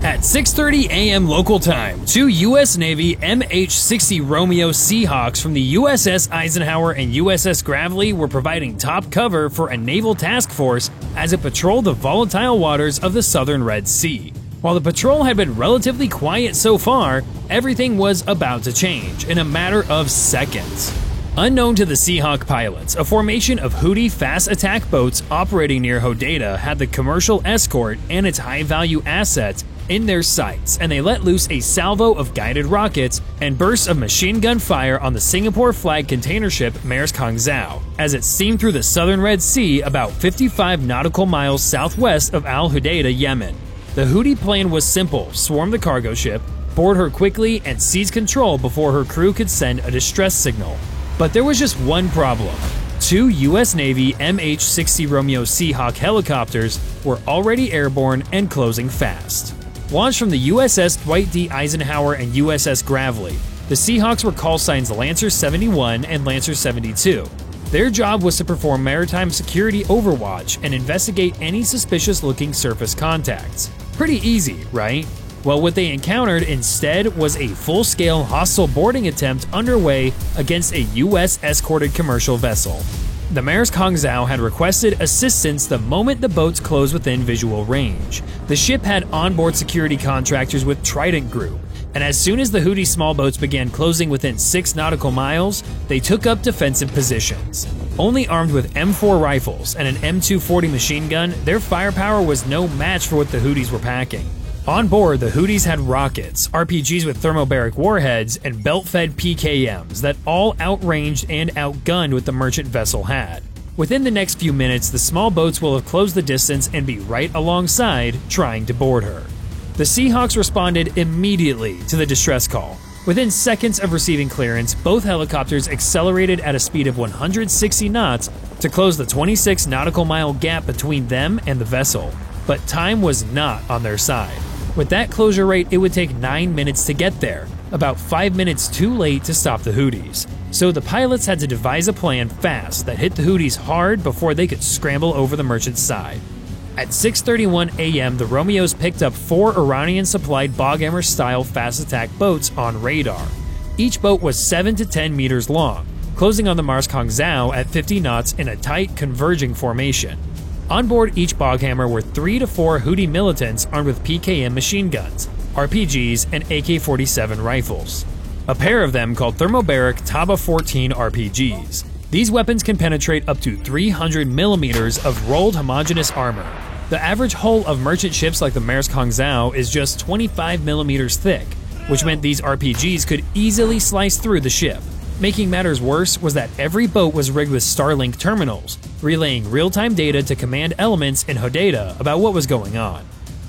At 6:30 a.m. local time, two U.S. Navy MH-60 Romeo Seahawks from the USS Eisenhower and USS Gravely were providing top cover for a naval task force as it patrolled the volatile waters of the southern Red Sea. While the patrol had been relatively quiet so far, everything was about to change in a matter of seconds. Unknown to the Seahawk pilots, a formation of Houthi fast attack boats operating near Hodeidah had the commercial escort and its high-value assets in their sights, and they let loose a salvo of guided rockets and bursts of machine gun fire on the Singapore-flagged container ship Maersk Hangzhou as it steamed through the southern Red Sea about 55 nautical miles southwest of Al Hodeidah, Yemen. The Houthi plan was simple: swarm the cargo ship, board her quickly, and seize control before her crew could send a distress signal. But there was just one problem. Two U.S. Navy MH-60 Romeo Seahawk helicopters were already airborne and closing fast. Launched from the USS Dwight D. Eisenhower and USS Gravely, the Seahawks were call signs Lancer 71 and Lancer 72. Their job was to perform maritime security overwatch and investigate any suspicious-looking surface contacts. Pretty easy, right? Well, what they encountered instead was a full-scale hostile boarding attempt underway against a U.S.-escorted commercial vessel. The Maersk Hangzhou had requested assistance the moment the boats closed within visual range. The ship had onboard security contractors with Trident Group, and as soon as the Houthi small boats began closing within 6 nautical miles, they took up defensive positions. Only armed with M4 rifles and an M240 machine gun, their firepower was no match for what the Houthis were packing. On board, the Houthis had rockets, RPGs with thermobaric warheads, and belt-fed PKMs that all outranged and outgunned what the merchant vessel had. Within the next few minutes, the small boats will have closed the distance and be right alongside, trying to board her. The Seahawks responded immediately to the distress call. Within seconds of receiving clearance, both helicopters accelerated at a speed of 160 knots to close the 26 nautical mile gap between them and the vessel. But time was not on their side. With that closure rate, it would take 9 minutes to get there, about 5 minutes too late to stop the Houthis. So the pilots had to devise a plan fast that hit the Houthis hard before they could scramble over the merchant's side. At 6:31 a.m., the Romeos picked up 4 Iranian-supplied Boghammer-style fast attack boats on radar. Each boat was 7 to 10 meters long, closing on the Maersk Hangzhou at 50 knots in a tight, converging formation. On board each Boghammer were 3 to 4 Houthi militants armed with PKM machine guns, RPGs, and AK-47 rifles. A pair of them called thermobaric Taba-14 RPGs. These weapons can penetrate up to 300 millimeters of rolled homogeneous armor. The average hull of merchant ships like the Maersk Hangzhou is just 25 millimeters thick, which meant these RPGs could easily slice through the ship. Making matters worse was that every boat was rigged with Starlink terminals, relaying real-time data to command elements in Hodeidah about what was going on.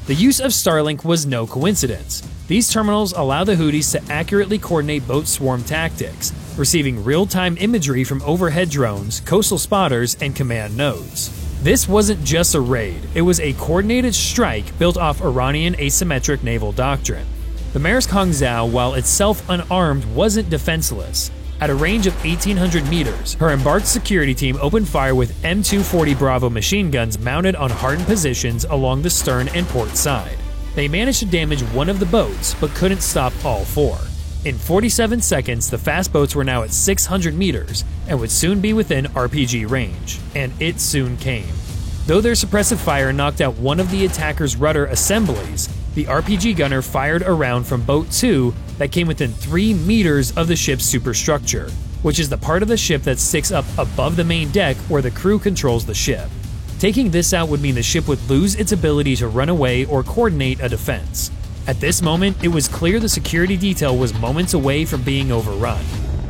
The use of Starlink was no coincidence. These terminals allow the Houthis to accurately coordinate boat swarm tactics, receiving real-time imagery from overhead drones, coastal spotters, and command nodes. This wasn't just a raid, it was a coordinated strike built off Iranian asymmetric naval doctrine. The Maersk Hangzhou, while itself unarmed, wasn't defenseless. At a range of 1,800 meters, her embarked security team opened fire with M240 Bravo machine guns mounted on hardened positions along the stern and port side. They managed to damage one of the boats, but couldn't stop all 4. In 47 seconds, the fast boats were now at 600 meters and would soon be within RPG range, and it soon came. Though their suppressive fire knocked out one of the attacker's rudder assemblies, the RPG gunner fired a round from Boat 2 that came within 3 meters of the ship's superstructure, which is the part of the ship that sticks up above the main deck where the crew controls the ship. Taking this out would mean the ship would lose its ability to run away or coordinate a defense. At this moment, it was clear the security detail was moments away from being overrun.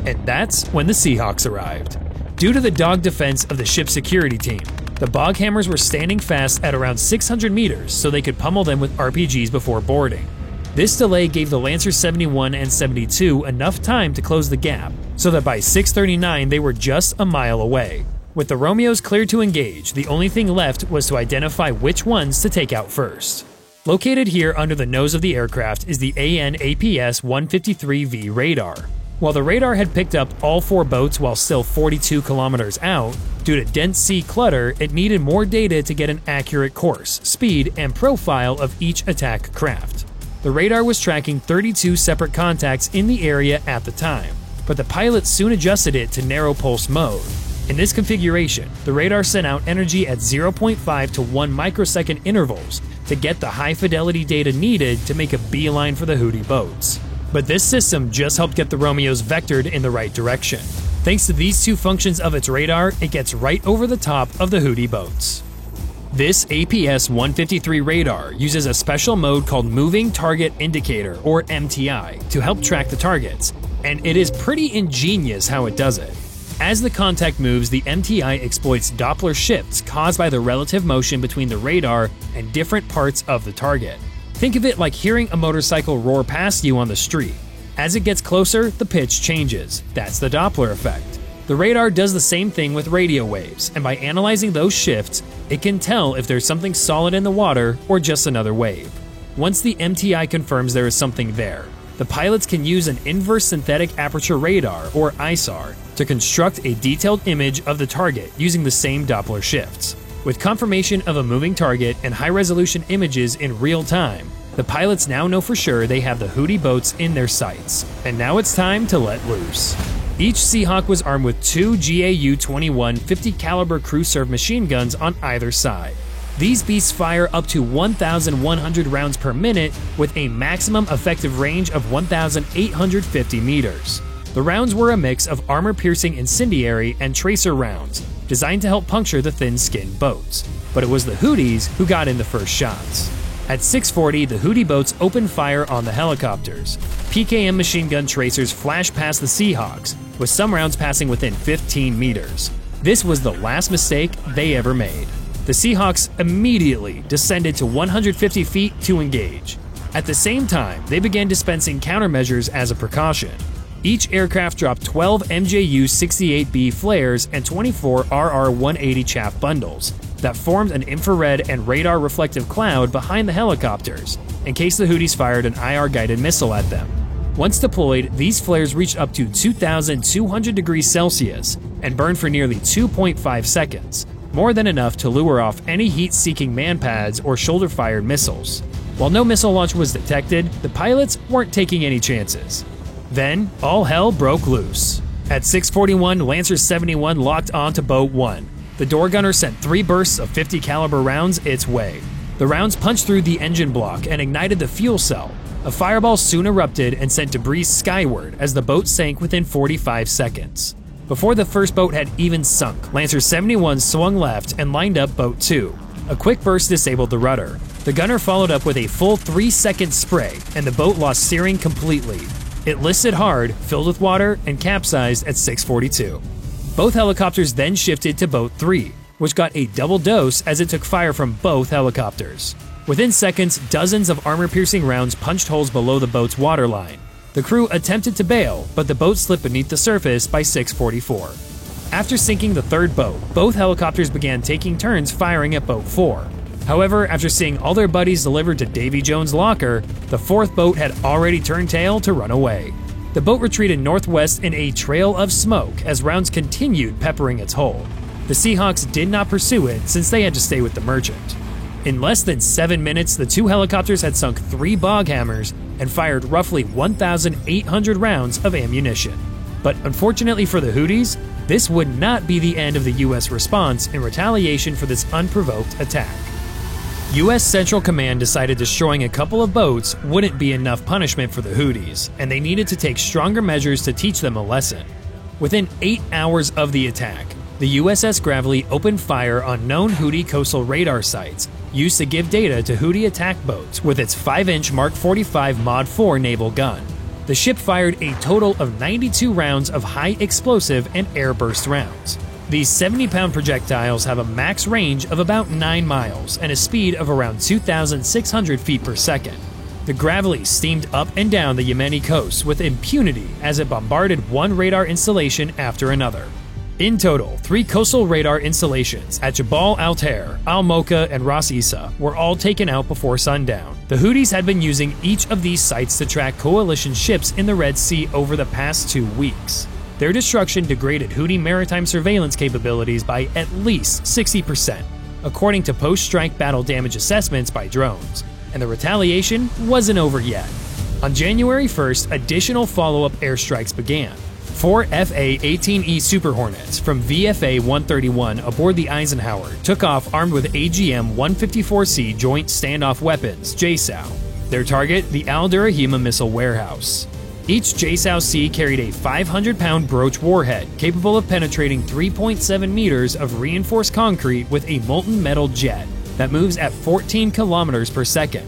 And that's when the Seahawks arrived. Due to the dog defense of the ship's security team, the Boghammers were standing fast at around 600 meters so they could pummel them with RPGs before boarding. This delay gave the Lancer 71 and 72 enough time to close the gap, so that by 6:39 they were just a mile away. With the Romeos cleared to engage, the only thing left was to identify which ones to take out first. Located here under the nose of the aircraft is the AN/APS-153V radar. While the radar had picked up all 4 boats while still 42 kilometers out, due to dense sea clutter, it needed more data to get an accurate course, speed, and profile of each attack craft. The radar was tracking 32 separate contacts in the area at the time, but the pilots soon adjusted it to narrow pulse mode. In this configuration, the radar sent out energy at 0.5 to 1 microsecond intervals to get the high-fidelity data needed to make a beeline for the Houthi boats. But this system just helped get the Romeos vectored in the right direction. Thanks to these two functions of its radar, it gets right over the top of the Houthi boats. This APS-153 radar uses a special mode called Moving Target Indicator, or MTI, to help track the targets, and it is pretty ingenious how it does it. As the contact moves, the MTI exploits Doppler shifts caused by the relative motion between the radar and different parts of the target. Think of it like hearing a motorcycle roar past you on the street. As it gets closer, the pitch changes. That's the Doppler effect. The radar does the same thing with radio waves, and by analyzing those shifts, it can tell if there's something solid in the water or just another wave. Once the MTI confirms there is something there, the pilots can use an inverse synthetic aperture radar, or ISAR, to construct a detailed image of the target using the same Doppler shifts. With confirmation of a moving target and high-resolution images in real time, the pilots now know for sure they have the Houthi boats in their sights, and now it's time to let loose. Each Seahawk was armed with two GAU-21 50 caliber crew-served machine guns on either side. These beasts fire up to 1,100 rounds per minute with a maximum effective range of 1,850 meters. The rounds were a mix of armor-piercing incendiary and tracer rounds, designed to help puncture the thin-skinned boats. But it was the Houthis who got in the first shots. At 6:40, the Houthi boats opened fire on the helicopters. PKM machine gun tracers flashed past the Seahawks, with some rounds passing within 15 meters. This was the last mistake they ever made. The Seahawks immediately descended to 150 feet to engage. At the same time, they began dispensing countermeasures as a precaution. Each aircraft dropped 12 MJU-68B flares and 24 RR-180 chaff bundles that formed an infrared and radar reflective cloud behind the helicopters, in case the Houthis fired an IR-guided missile at them. Once deployed, these flares reached up to 2,200 degrees Celsius and burned for nearly 2.5 seconds, more than enough to lure off any heat-seeking man-pads or shoulder-fired missiles. While no missile launch was detected, the pilots weren't taking any chances. Then, all hell broke loose. At 6:41, Lancer 71 locked onto Boat 1. The door gunner sent 3 bursts of 50 caliber rounds its way. The rounds punched through the engine block and ignited the fuel cell. A fireball soon erupted and sent debris skyward as the boat sank within 45 seconds. Before the first boat had even sunk, Lancer 71 swung left and lined up Boat 2. A quick burst disabled the rudder. The gunner followed up with a full 3-second spray, and the boat lost steering completely. It listed hard, filled with water, and capsized at 6:42. Both helicopters then shifted to Boat 3, which got a double dose as it took fire from both helicopters. Within seconds, dozens of armor-piercing rounds punched holes below the boat's waterline. The crew attempted to bail, but the boat slipped beneath the surface by 6:44. After sinking the third boat, both helicopters began taking turns firing at Boat 4. However, after seeing all their buddies delivered to Davy Jones' locker, the fourth boat had already turned tail to run away. The boat retreated northwest in a trail of smoke as rounds continued peppering its hull. The Seahawks did not pursue it since they had to stay with the Merchant. In less than 7 minutes, the two helicopters had sunk 3 bog hammers and fired roughly 1,800 rounds of ammunition. But unfortunately for the Houthis, this would not be the end of the U.S. response in retaliation for this unprovoked attack. U.S. Central Command decided destroying a couple of boats wouldn't be enough punishment for the Houthis, and they needed to take stronger measures to teach them a lesson. Within 8 hours of the attack, the USS Gravely opened fire on known Houthi coastal radar sites used to give data to Houthi attack boats with its 5-inch Mark 45 Mod 4 naval gun. The ship fired a total of 92 rounds of high explosive and air burst rounds. These 70-pound projectiles have a max range of about 9 miles and a speed of around 2,600 feet per second. The Gravely steamed up and down the Yemeni coast with impunity as it bombarded one radar installation after another. In total, 3 coastal radar installations at Jabal Al-Tair, Al-Mocha, and Ras Isa were all taken out before sundown. The Houthis had been using each of these sites to track coalition ships in the Red Sea over the past 2 weeks. Their destruction degraded Houthi maritime surveillance capabilities by at least 60%, according to post-strike battle damage assessments by drones. and the retaliation wasn't over yet. On January 1st, additional follow-up airstrikes began. 4 FA-18E Super Hornets from VFA 131 aboard the Eisenhower took off armed with AGM-154C Joint Standoff Weapons, JSOW. Their target, the Al Durahima Missile Warehouse. Each JSOW-C carried a 500-pound Broach warhead capable of penetrating 3.7 meters of reinforced concrete with a molten metal jet that moves at 14 kilometers per second.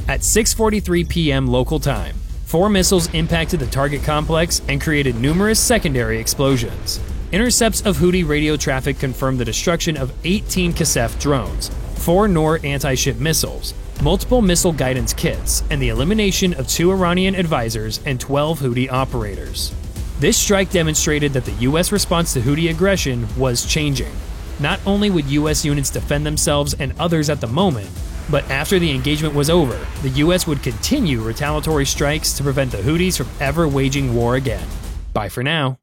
At 6:43 p.m. local time, 4 missiles impacted the target complex and created numerous secondary explosions. Intercepts of Houthi radio traffic confirmed the destruction of 18 Kasef drones, 4 Noor anti-ship missiles, multiple missile guidance kits, and the elimination of 2 Iranian advisors and 12 Houthi operators. This strike demonstrated that the U.S. response to Houthi aggression was changing. Not only would U.S. units defend themselves and others at the moment, but after the engagement was over, the U.S. would continue retaliatory strikes to prevent the Houthis from ever waging war again. Bye for now.